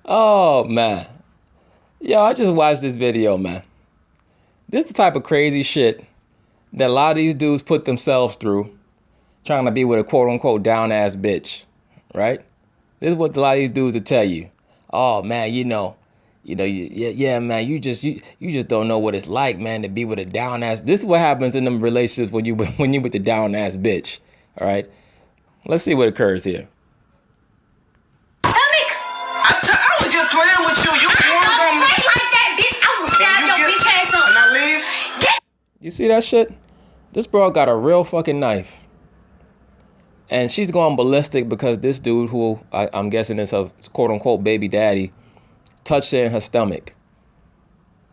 Oh, man. Yo, I just watched this video, man. This is the type of crazy shit that a lot of these dudes put themselves through trying to be with a quote unquote down ass bitch, right? This is what a lot of these dudes will tell you. Oh man, yeah, man, you just don't know what it's like, man, to be with a down ass. This is what happens in them relationships when you with the down ass bitch. All right, let's see what occurs here. I was just playing with you. You swung on me like that, bitch. I will stab your bitch ass up. Can I leave? You see that shit? This bro got a real fucking knife. And she's going ballistic because this dude, who I'm guessing is her quote unquote baby daddy, touched her in her stomach.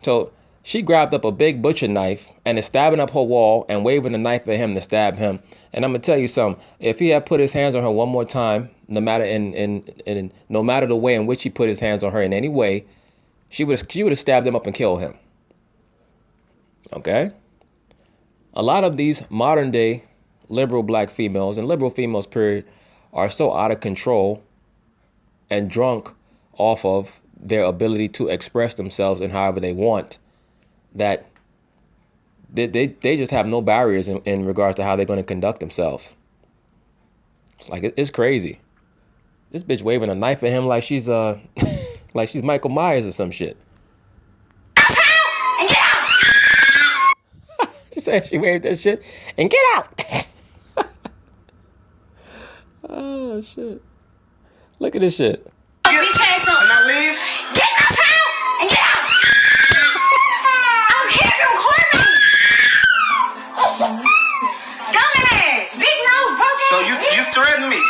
So she grabbed up a big butcher knife and is stabbing up her wall and waving the knife at him to stab him. And I'm gonna tell you something. If he had put his hands on her one more time, no matter no matter the way in which he put his hands on her in any way, she would have stabbed him up and killed him. Okay? A lot of these modern day liberal black females and liberal females period are so out of control and drunk off of their ability to express themselves in however they want that they just have no barriers in regards to how they're going to conduct themselves. Like, it's crazy. This bitch waving a knife at him like she's like she's Michael Myers or some shit. She said she waved that shit and get out. Oh shit! Look at this shit. Can I leave? Get out town and get out. I'm here to record me. Dumbass, big nose, broke ass. So you threatened me.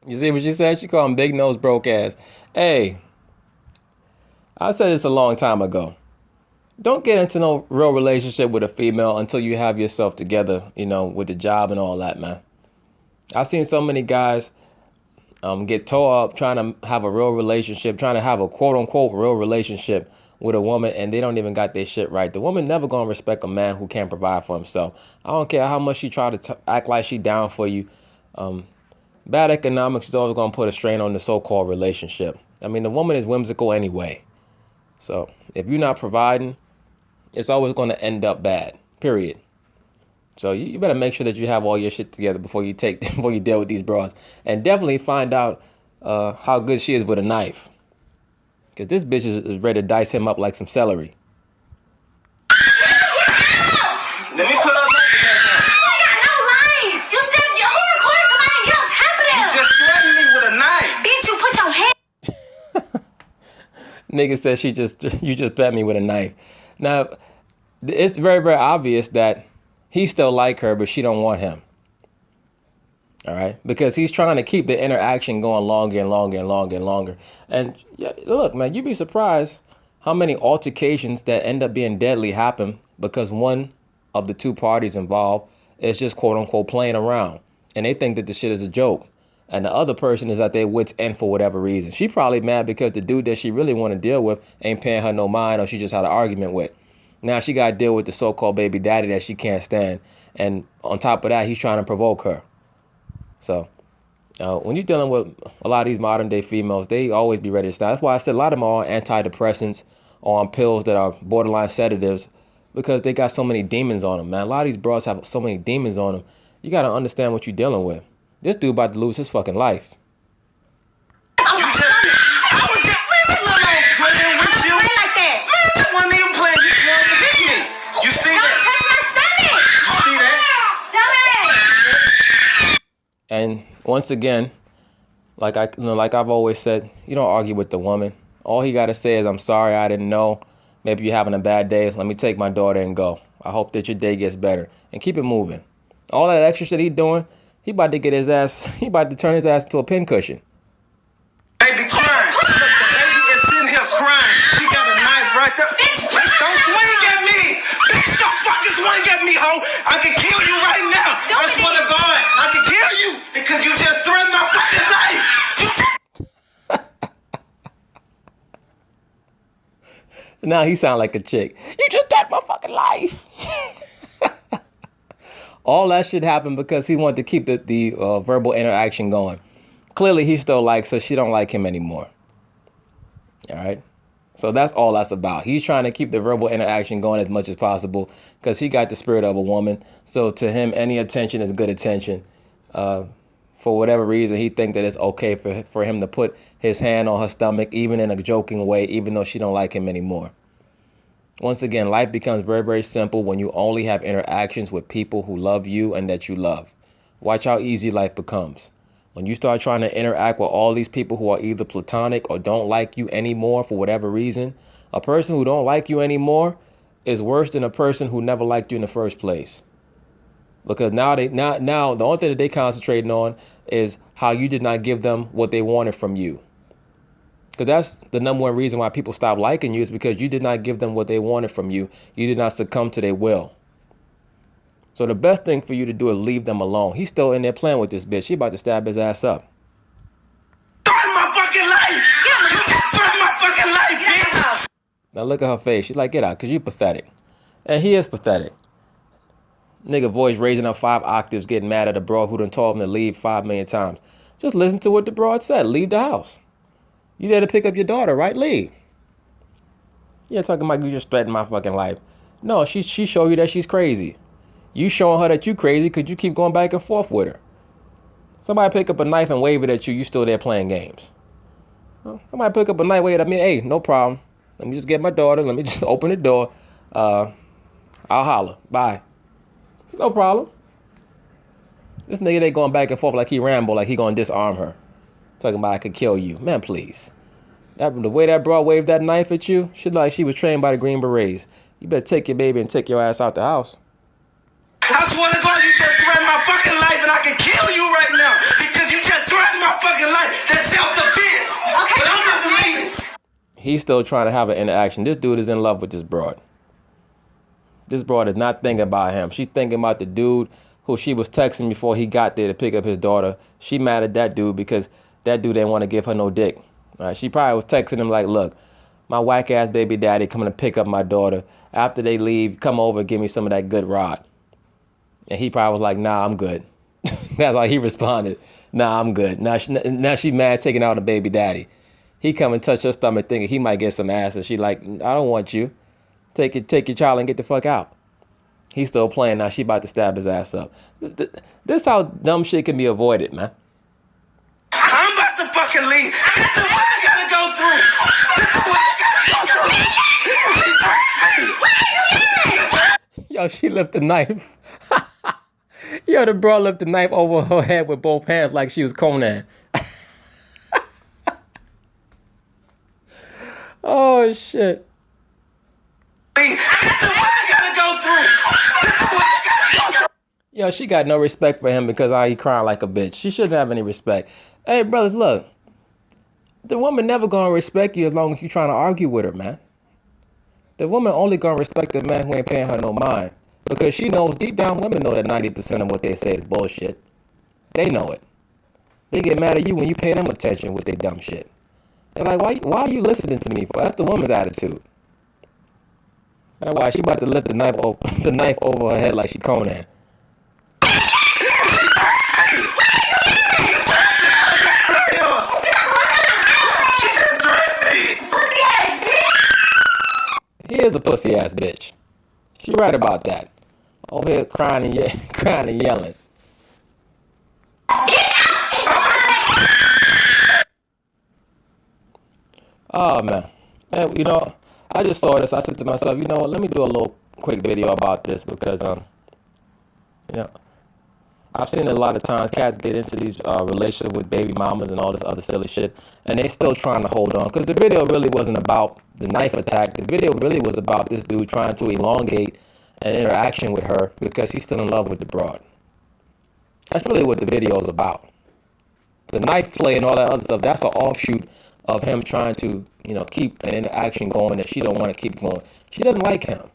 You see what she said? She called him big nose, broke ass. Hey, I said this a long time ago. Don't get into no real relationship with a female until you have yourself together, with the job and all that, man. I've seen so many guys get tore up trying to have a real relationship, trying to have a quote unquote real relationship with a woman, and they don't even got their shit right. The woman never gonna respect a man who can't provide for himself. I don't care how much she try to act like she down for you. Bad economics is always gonna put a strain on the so-called relationship. I mean, the woman is whimsical anyway. So if you're not providing, it's always gonna end up bad, period. So you better make sure that you have all your shit together before you deal with these bras, and definitely find out how good she is with a knife, because this bitch is ready to dice him up like some celery. Let me put up. You ain't got no life. You said you recording somebody and get on top of them. You just threatened me with a knife. Bitch, you put your head. Nigga said you just threatened me with a knife. Now, it's very, very obvious that he still like her, but she don't want him. All right? Because he's trying to keep the interaction going longer and longer and longer and longer. And yeah, look, man, you'd be surprised how many altercations that end up being deadly happen because one of the two parties involved is just quote unquote playing around. And they think that the shit is a joke. And the other person is at their wits' end for whatever reason. She probably mad because the dude that she really want to deal with ain't paying her no mind, or she just had an argument with. Now she got to deal with the so-called baby daddy that she can't stand. And on top of that, he's trying to provoke her. So when you're dealing with a lot of these modern day females, they always be ready to stand. That's why I said a lot of them are on antidepressants or on pills that are borderline sedatives, because they got so many demons on them, man. A lot of these bras have so many demons on them. You got to understand what you're dealing with. This dude about to lose his fucking life. And once again, like I've always said, you don't argue with the woman. All he got to say is, I'm sorry, I didn't know. Maybe you're having a bad day. Let me take my daughter and go. I hope that your day gets better. And keep it moving. All that extra shit he doing, he about to turn his ass into a pincushion. Baby crying. Look, the baby is sitting here crying. She got a knife right there. Bitch, don't swing at me. Bitch, don't fucking swing at me, ho. I can kill you right now. I swear to God, I can kill you because you just threatened my fucking life. Now he sound like a chick. You just threatened my fucking life. All that shit happened because he wanted to keep the verbal interaction going. clearly he still likes her. She don't like him anymore. All right. So that's all that's about. He's trying to keep the verbal interaction going as much as possible because he got the spirit of a woman. So to him, any attention is good attention. For whatever reason, he think that it's okay for him to put his hand on her stomach, even in a joking way, even though she don't like him anymore. Once again, life becomes very, very simple when you only have interactions with people who love you and that you love. Watch how easy life becomes. When you start trying to interact with all these people who are either platonic or don't like you anymore for whatever reason, a person who don't like you anymore is worse than a person who never liked you in the first place. Because now the only thing that they concentrating on is how you did not give them what they wanted from you. Because that's the number one reason why people stop liking you is because you did not give them what they wanted from you. You did not succumb to their will. So the best thing for you to do is leave them alone. He's still in there playing with this bitch. She about to stab his ass up. Threaten my fucking life! You just threatened my fucking life, bitch! Now look at her face. She's like, get out, because you pathetic. And he is pathetic. Nigga voice raising up 5 octaves, getting mad at a broad who done told him to leave 5 million times. Just listen to what the broad said. Leave the house. You there to pick up your daughter, right? Leave. Yeah, talking about you just threatened my fucking life. No, she showed you that she's crazy. You showing her that you crazy because you keep going back and forth with her. Somebody pick up a knife and wave it at you, you still there playing games. Somebody pick up a knife, wave it at me, hey, no problem. Let me just get my daughter. Let me just open the door. I'll holler. Bye. No problem. This nigga, they going back and forth like he Rambo, like he gonna disarm her. Talking about I could kill you. Man, please. The way that broad waved that knife at you, she like she was trained by the Green Berets. You better take your baby and take your ass out the house. I swear to God, you just threatened my fucking life and I can kill you right now because you just threatened my fucking life. That's self-defense. Okay, but I'm not the least. He's still trying to have an interaction. This dude is in love with this broad. This broad is not thinking about him. She's thinking about the dude who she was texting before he got there to pick up his daughter. She mad at that dude because that dude didn't want to give her no dick. All right, she probably was texting him like, look, my whack ass baby daddy coming to pick up my daughter. After they leave, come over and give me some of that good rod. And he probably was like, nah, I'm good. That's how he responded. Nah, I'm good. Now she mad taking out a baby daddy. He come and touch her stomach thinking he might get some ass. And she like, I don't want you. Take your child and get the fuck out. He's still playing. Now she about to stab his ass up. This how dumb shit can be avoided, man. I'm about to fucking leave. This is what I gotta go through. This is what I gotta go through. Yo, she lifted the knife. Yo, the bro lifted the knife over her head with both hands like she was Conan. Oh, shit. This is what I gotta go through. This is what I gotta go through. Yo, she got no respect for him because he crying like a bitch. She shouldn't have any respect. Hey, brothers, look. The woman never gonna respect you as long as you trying to argue with her, man. The woman only gonna respect the man who ain't paying her no mind. Because she knows, deep down, women know that 90% of what they say is bullshit. They know it. They get mad at you when you pay them attention with their dumb shit. They're like, why are you listening to me for? That's the woman's attitude. That's why she about to lift the knife over her head like she Conan. He is a pussy ass bitch. She right about that. Over here crying and yelling. Oh man. And, I just saw this. I said to myself, let me do a little quick video about this because I've seen it a lot of times cats get into these relationships with baby mamas and all this other silly shit, and they still trying to hold on. Because the video really wasn't about the knife attack. The video really was about this dude trying to elongate an interaction with her because he's still in love with the broad. That's really what the video is about. The knife play and all that other stuff, that's an offshoot of him trying to, keep an interaction going that she don't want to keep going. She doesn't like him.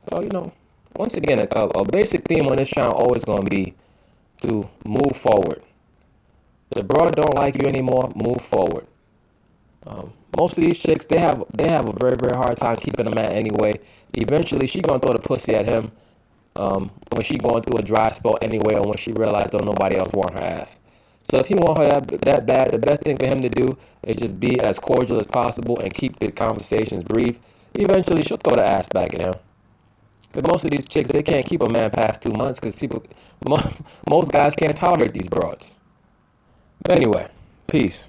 So, once again, a basic theme on this channel always going to be to move forward. If the broad don't like you anymore, move forward. Most of these chicks, they have a very, very hard time keeping a man anyway. Eventually, she going to throw the pussy at him when she going through a dry spell anyway, or when she realized don't nobody else want her ass. So if he want her that bad, the best thing for him to do is just be as cordial as possible and keep the conversations brief. Eventually, she'll throw the ass back at him. Because most of these chicks, they can't keep a man past 2 months because most guys can't tolerate these broads. But anyway, peace.